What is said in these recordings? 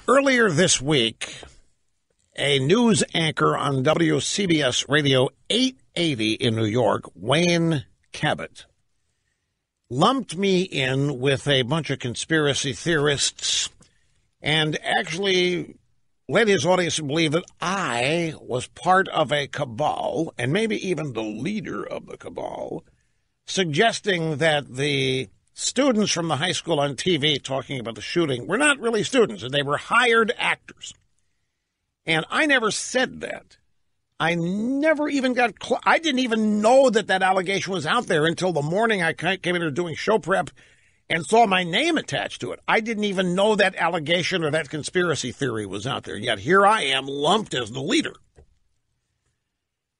Earlier this week, a news anchor on WCBS Radio 880 in New York, Wayne Cabot, lumped me in with a bunch of conspiracy theorists and actually led his audience to believe that I was part of a cabal, and maybe even the leader of the cabal, suggesting that the students from the high school on TV talking about the shooting were not really students, and they were hired actors. And I never said that. I never even got I didn't even know that allegation was out there until the morning I came in here doing show prep and saw my name attached to it. I didn't even know that allegation or that conspiracy theory was out there. Yet here I am lumped as the leader,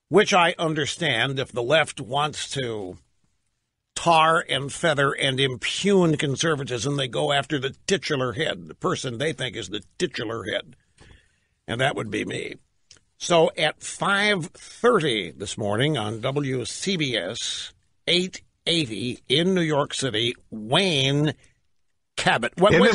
which I understand if the left wants to tar and feather and impugn conservatism, they go after the titular head, the person they think is the titular head. And that would be me. So at 5:30 this morning on WCBS 880 in New York City, Wayne Cabot. Wait a minute,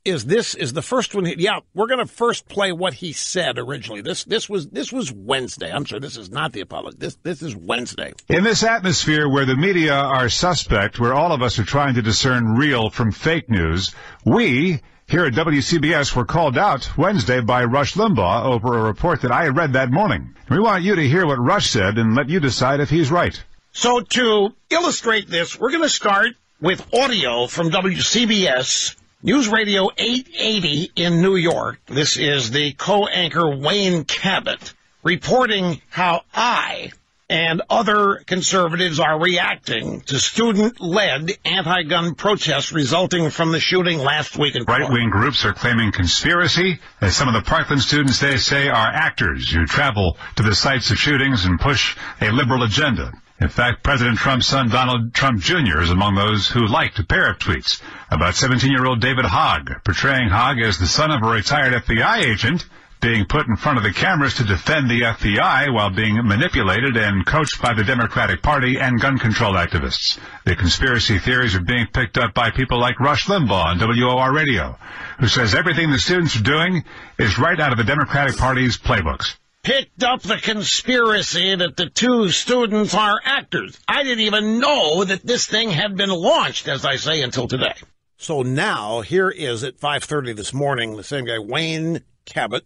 is the first one? Yeah, we're going to first play what he said originally. This was Wednesday. I'm sorry, this is not the apology. This is Wednesday. In this atmosphere where the media are suspect, where all of us are trying to discern real from fake news, we here at WCBS were called out Wednesday by Rush Limbaugh over a report that I read that morning. We want you to hear what Rush said and let you decide if he's right. So to illustrate this, we're going to start with audio from WCBS News Radio 880 in New York. This is the co-anchor Wayne Cabot reporting how I and other conservatives are reacting to student-led anti-gun protests resulting from the shooting last week in Florida. Right-wing groups are claiming conspiracy, as some of the Parkland students they say are actors who travel to the sites of shootings and push a liberal agenda. In fact, President Trump's son, Donald Trump Jr., is among those who liked a pair of tweets about 17-year-old David Hogg, portraying Hogg as the son of a retired FBI agent being put in front of the cameras to defend the FBI while being manipulated and coached by the Democratic Party and gun control activists. The conspiracy theories are being picked up by people like Rush Limbaugh on WOR Radio, who says everything the students are doing is right out of the Democratic Party's playbooks. Picked up the conspiracy that the two students are actors. I didn't even know that this thing had been launched, as I say, until today. So now, here is at 5:30 this morning, the same guy, Wayne Cabot,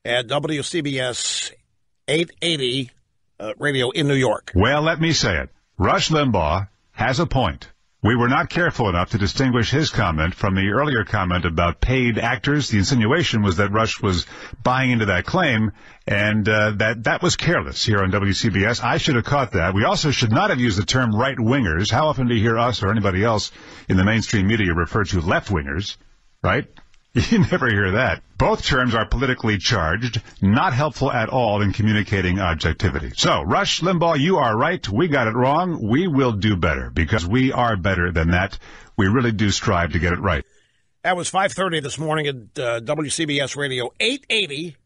at WCBS 880 radio in New York. Well, let me say it. Rush Limbaugh has a point. We were not careful enough to distinguish his comment from the earlier comment about paid actors. The insinuation was that Rush was buying into that claim, and that was careless here on WCBS. I should have caught that. We also should not have used the term right-wingers. How often do you hear us or anybody else in the mainstream media refer to left-wingers, right? You never hear that. Both terms are politically charged, not helpful at all in communicating objectivity. So, Rush Limbaugh, you are right. We got it wrong. We will do better because we are better than that. We really do strive to get it right. That was 5:30 this morning at WCBS Radio 880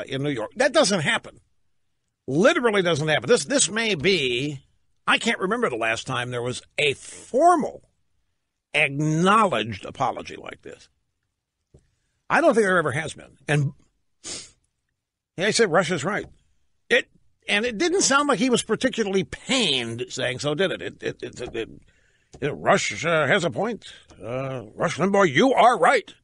in New York. That doesn't happen. Literally doesn't happen. This may be, I can't remember the last time there was a formal, acknowledged apology like this. I don't think there ever has been. And yeah, I said Rush is right. It didn't sound like he was particularly pained saying so, did it? Rush has a point. Rush Limbaugh, you are right.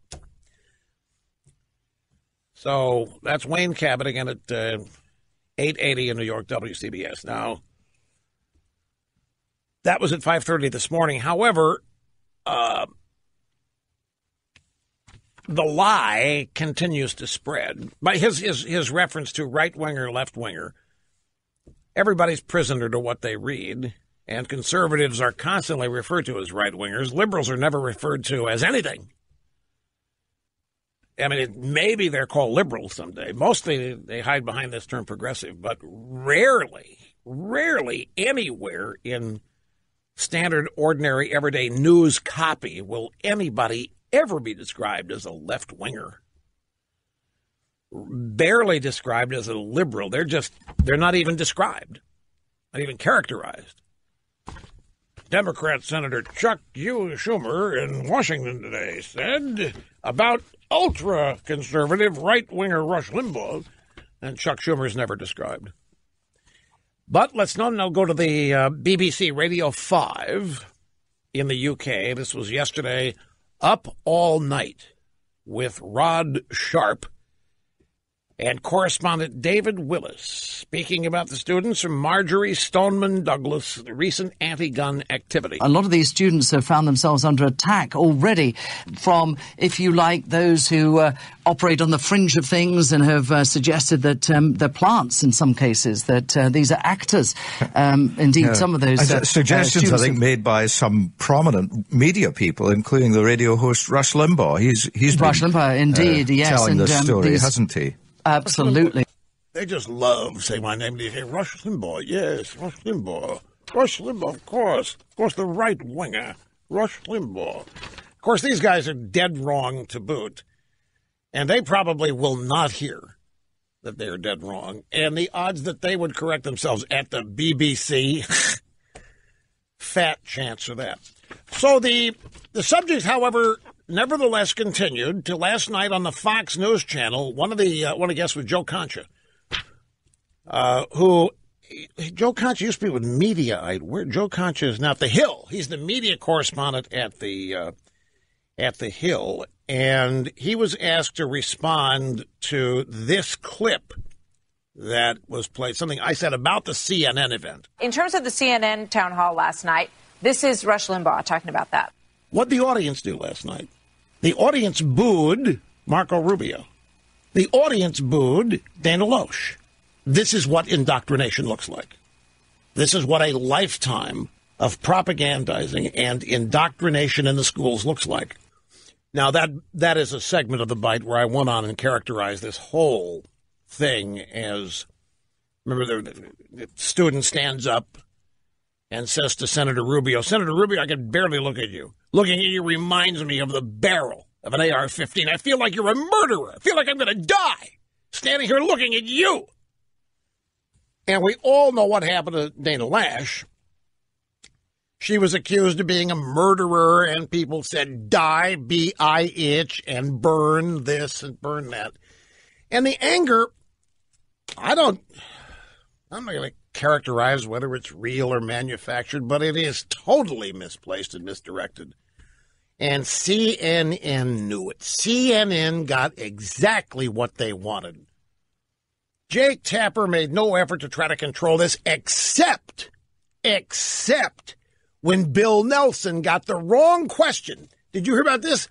So that's Wayne Cabot again at 880 in New York, WCBS. Now, that was at 5:30 this morning. However, the lie continues to spread. By his reference to right-winger, left-winger, everybody's prisoner to what they read, and conservatives are constantly referred to as right-wingers. Liberals are never referred to as anything. I mean, maybe they're called liberals someday. Mostly they hide behind this term progressive, but rarely anywhere in standard, ordinary, everyday news copy will anybody ever be described as a left-winger. Barely described as a liberal. They're not even described, not even characterized. Democrat Senator Chuck Schumer in Washington today said about ultra-conservative right-winger Rush Limbaugh, and Chuck Schumer's never described. But let's now go to the BBC Radio 5 in the UK. This was yesterday, Up All Night with Rod Sharp and correspondent David Willis speaking about the students from Marjorie Stoneman Douglas, the recent anti-gun activity. A lot of these students have found themselves under attack already from, if you like, those who operate on the fringe of things and have suggested that they're plants in some cases, that these are actors. Indeed, some of those suggestions, I think, made by some prominent media people, including the radio host Rush Limbaugh. He's Rush Limbaugh, indeed, yes, telling and, this story, hasn't he? Absolutely. They just love saying my name. They say, Rush Limbaugh, yes, Rush Limbaugh. Rush Limbaugh, of course. Of course, the right winger, Rush Limbaugh. Of course, these guys are dead wrong to boot. And they probably will not hear that they are dead wrong. And the odds that they would correct themselves at the BBC, fat chance of that. So the subject, however, nevertheless continued till last night on the Fox News Channel. One of the guests was Joe Concha, Joe Concha used to be with Mediaite. Where Joe Concha is now at The Hill. He's the media correspondent at the Hill, and he was asked to respond to this clip that was played. Something I said about the CNN event. In terms of the CNN town hall last night, this is Rush Limbaugh talking about that. What'd the audience do last night? The audience booed Marco Rubio. The audience booed Dana Loesch. This is what indoctrination looks like. This is what a lifetime of propagandizing and indoctrination in the schools looks like. Now, that is a segment of the bite where I went on and characterized this whole thing as, remember, the student stands up and says to Senator Rubio, Senator Rubio, I can barely look at you. Looking at you reminds me of the barrel of an AR-15. I feel like you're a murderer. I feel like I'm going to die standing here looking at you. And we all know what happened to Dana Loesch. She was accused of being a murderer, and people said, die, B-I-H, and burn this and burn that. And the anger, I'm not going to characterize whether it's real or manufactured, but it is totally misplaced and misdirected. And CNN knew it. CNN got exactly what they wanted. Jake Tapper made no effort to try to control this, except when Bill Nelson got the wrong question. Did you hear about this?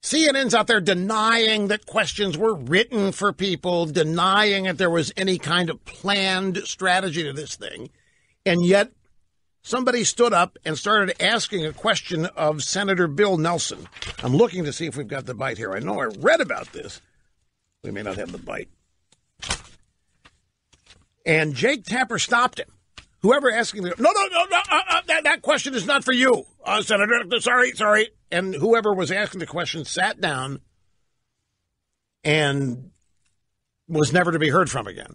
CNN's out there denying that questions were written for people, denying that there was any kind of planned strategy to this thing. And yet somebody stood up and started asking a question of Senator Bill Nelson. I'm looking to see if we've got the bite here. I know I read about this. We may not have the bite. And Jake Tapper stopped him. Whoever asking no, that question is not for you, Senator. Sorry. And whoever was asking the question sat down and was never to be heard from again.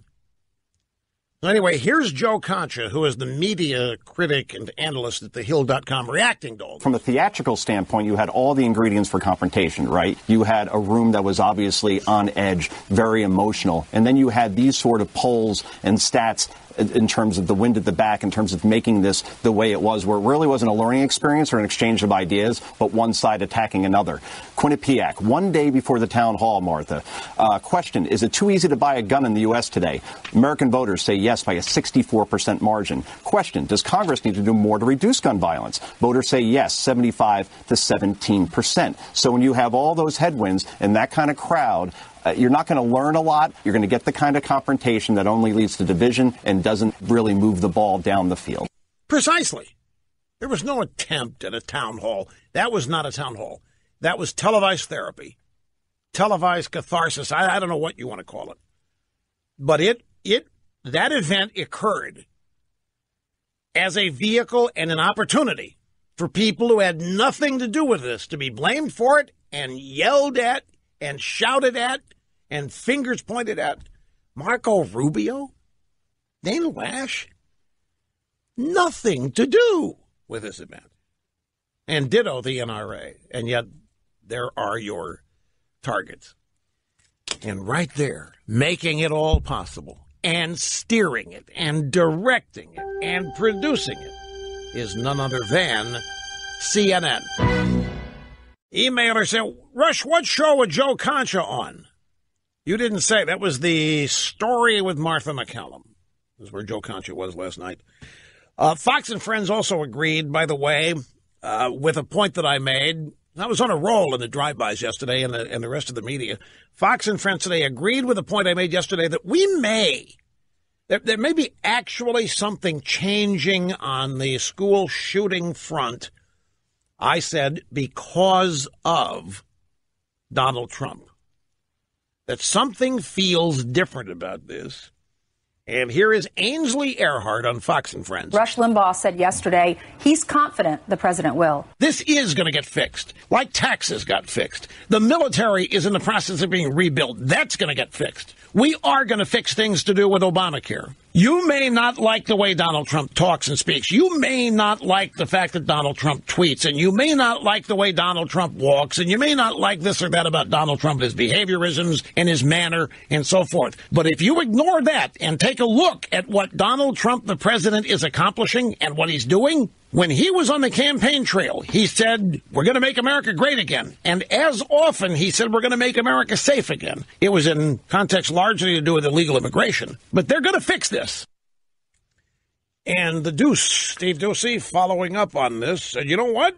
So anyway, here's Joe Concha, who is the media critic and analyst at thehill.com, reacting to all this. From a theatrical standpoint, you had all the ingredients for confrontation, right? You had a room that was obviously on edge, very emotional. And then you had these sort of polls and stats in terms of the wind at the back, in terms of making this the way it was, where it really wasn't a learning experience or an exchange of ideas, but one side attacking another. Quinnipiac, one day before the town hall, Martha. Question, is it too easy to buy a gun in the U.S. today? American voters say yes by a 64% margin. Question, does Congress need to do more to reduce gun violence? Voters say yes, 75 to 17%. So when you have all those headwinds and that kind of crowd, you're not going to learn a lot. You're going to get the kind of confrontation that only leads to division and doesn't really move the ball down the field. Precisely. There was no attempt at a town hall. That was not a town hall. That was televised therapy, televised catharsis. I don't know what you want to call it. But that event occurred as a vehicle and an opportunity for people who had nothing to do with this to be blamed for it and yelled at and shouted at and fingers pointed at. Marco Rubio? Dana Loesch? Nothing to do with this event. And ditto the NRA. And yet there are your targets. And right there, making it all possible and steering it and directing it and producing it is none other than CNN. Emailer said, Rush, what show was Joe Concha on? You didn't say. That was the Story with Martha McCallum. This is where Joe Concha was last night. Fox and Friends also agreed, by the way, with a point that I made. I was on a roll in the drive-bys yesterday and the rest of the media. Fox and Friends today agreed with a point I made yesterday that there may be actually something changing on the school shooting front. I said because of Donald Trump. That something feels different about this. And here is Ainsley Earhardt on Fox and Friends. Rush Limbaugh said yesterday he's confident the president will. This is going to get fixed, like taxes got fixed. The military is in the process of being rebuilt. That's going to get fixed. We are going to fix things to do with Obamacare. You may not like the way Donald Trump talks and speaks. You may not like the fact that Donald Trump tweets, and you may not like the way Donald Trump walks, and you may not like this or that about Donald Trump, his behaviorisms and his manner and so forth. But if you ignore that and take a look at what Donald Trump, the president, is accomplishing and what he's doing, when he was on the campaign trail, he said, we're going to make America great again. And as often, he said, we're going to make America safe again. It was in context largely to do with illegal immigration. But they're going to fix this. And the Deuce, Steve Ducey, following up on this, said, you know what?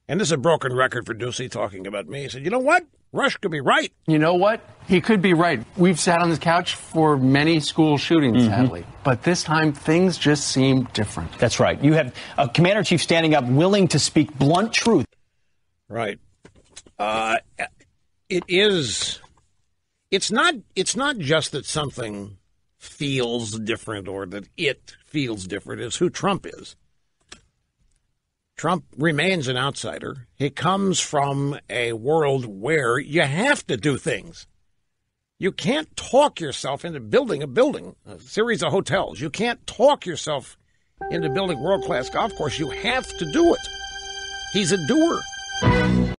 And this is a broken record for Ducey talking about me. He said, you know what? Rush could be right. You know what? He could be right. We've sat on this couch for many school shootings, sadly. But this time, things just seem different. That's right. You have a commander-in-chief standing up, willing to speak blunt truth. Right. It's not just that something feels different or that it feels different. It's who Trump is. Trump remains an outsider. He comes from a world where you have to do things. You can't talk yourself into building a series of hotels. You can't talk yourself into building world-class golf course. You have to do it. He's a doer.